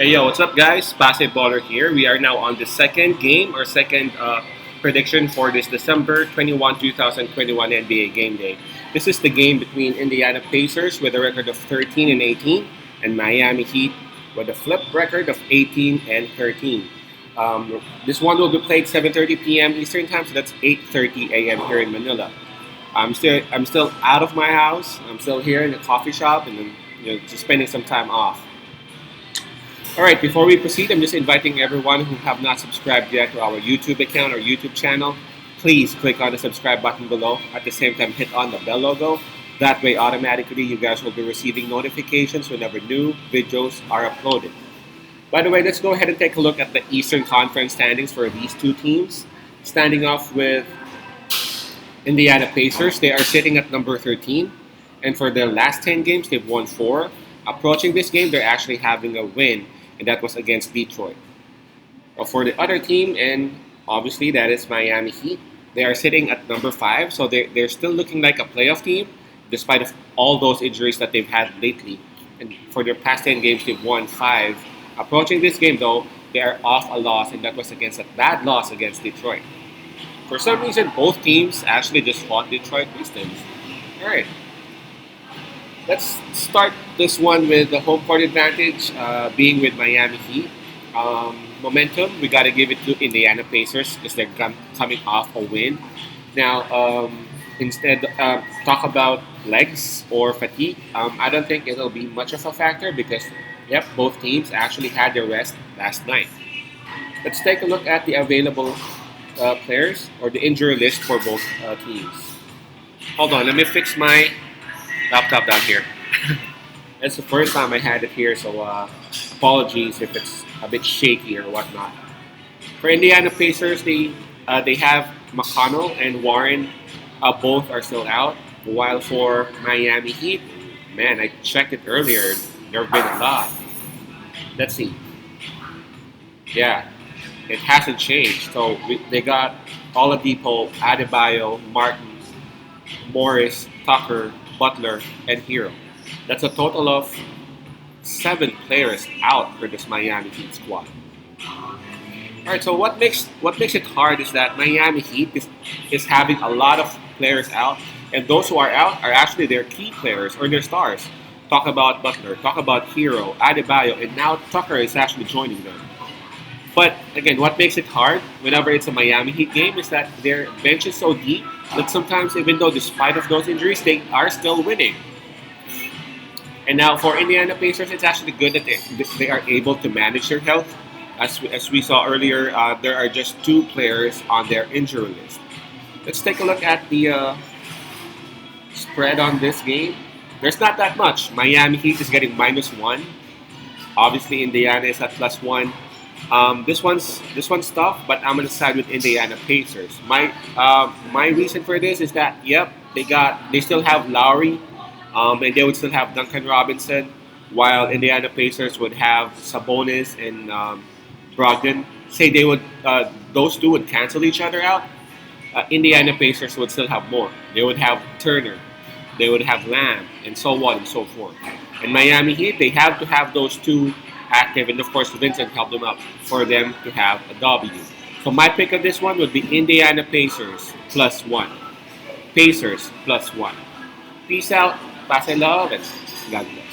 Hey yo, what's up guys? Basketballer here. We are now on the second game or second prediction for this December 21, 2021 NBA game day. This is the game between Indiana Pacers with a record of 13 and 18 and Miami Heat with a flip record of 18 and 13. This one will be played 7:30 p.m. Eastern Time, so that's 8:30 a.m. here in Manila. I'm still out of my house. I'm still here in the coffee shop and then just spending some time off. All right, before we proceed, I'm just inviting everyone who have not subscribed yet to our YouTube account or YouTube channel. Please click on the subscribe button below. At the same time, hit on the bell logo. That way, automatically, you guys will be receiving notifications whenever new videos are uploaded. By the way, let's go ahead and take a look at the Eastern Conference standings for these two teams. Standing off with Indiana Pacers, they are sitting at number 13. And for their last 10 games, they've won 4. Approaching this game, they're actually having a win, and that was against Detroit. For the other team, and obviously that is Miami Heat, they are sitting at number 5, so they're still looking like a playoff team, despite of all those injuries that they've had lately. And for their past 10 games, they've won 5. Approaching this game, though, they are off a loss, and that was against a bad loss against Detroit. For some reason, both teams actually just fought Detroit Pistons. All right. Let's start this one with the home court advantage, being with Miami Heat. Momentum, we got to give it to Indiana Pacers because they're coming off a win. Now, instead, talk about legs or fatigue. I don't think it'll be much of a factor because, yep, both teams actually had their rest last night. Let's take a look at the available players or the injury list for both teams. Hold on, let me fix my laptop down here. It's the first time I had it here, so apologies if it's a bit shaky or whatnot. For Indiana Pacers, they have McConnell and Warren, both are still out. While for Miami Heat, man, I checked it earlier. There have been a lot. Let's see. Yeah, it hasn't changed. So they got Oladipo, Adebayo, Martin, Morris, Tucker, Butler, and Hero. That's a total of 7 players out for this Miami Heat squad. All right, so what makes it hard is that Miami Heat is having a lot of players out, and those who are out are actually their key players or their stars. Talk about Butler, talk about Hero, Adebayo, and now Tucker is actually joining them. But again, what makes it hard whenever it's a Miami Heat game is that their bench is so deep that sometimes, even though despite of those injuries, they are still winning. And now for Indiana Pacers, it's actually good that they are able to manage their health. As we saw earlier, there are just 2 players on their injury list. Let's take a look at the spread on this game. There's not that much. Miami Heat is getting -1. Obviously, Indiana is at +1. This one's tough, but I'm gonna side with Indiana Pacers. My reason for this is that yep, they still have Lowry, and they would still have Duncan Robinson, while Indiana Pacers would have Sabonis and Brogdon. Say they would those two would cancel each other out. Indiana Pacers would still have more. They would have Turner, they would have Lamb, and so on and so forth. And Miami Heat, they have to have those 2 active, and of course Vincent helped them out for them to have a W. So my pick of this one would be Indiana Pacers +1. Pacers +1. Peace out, pass and love, and God bless.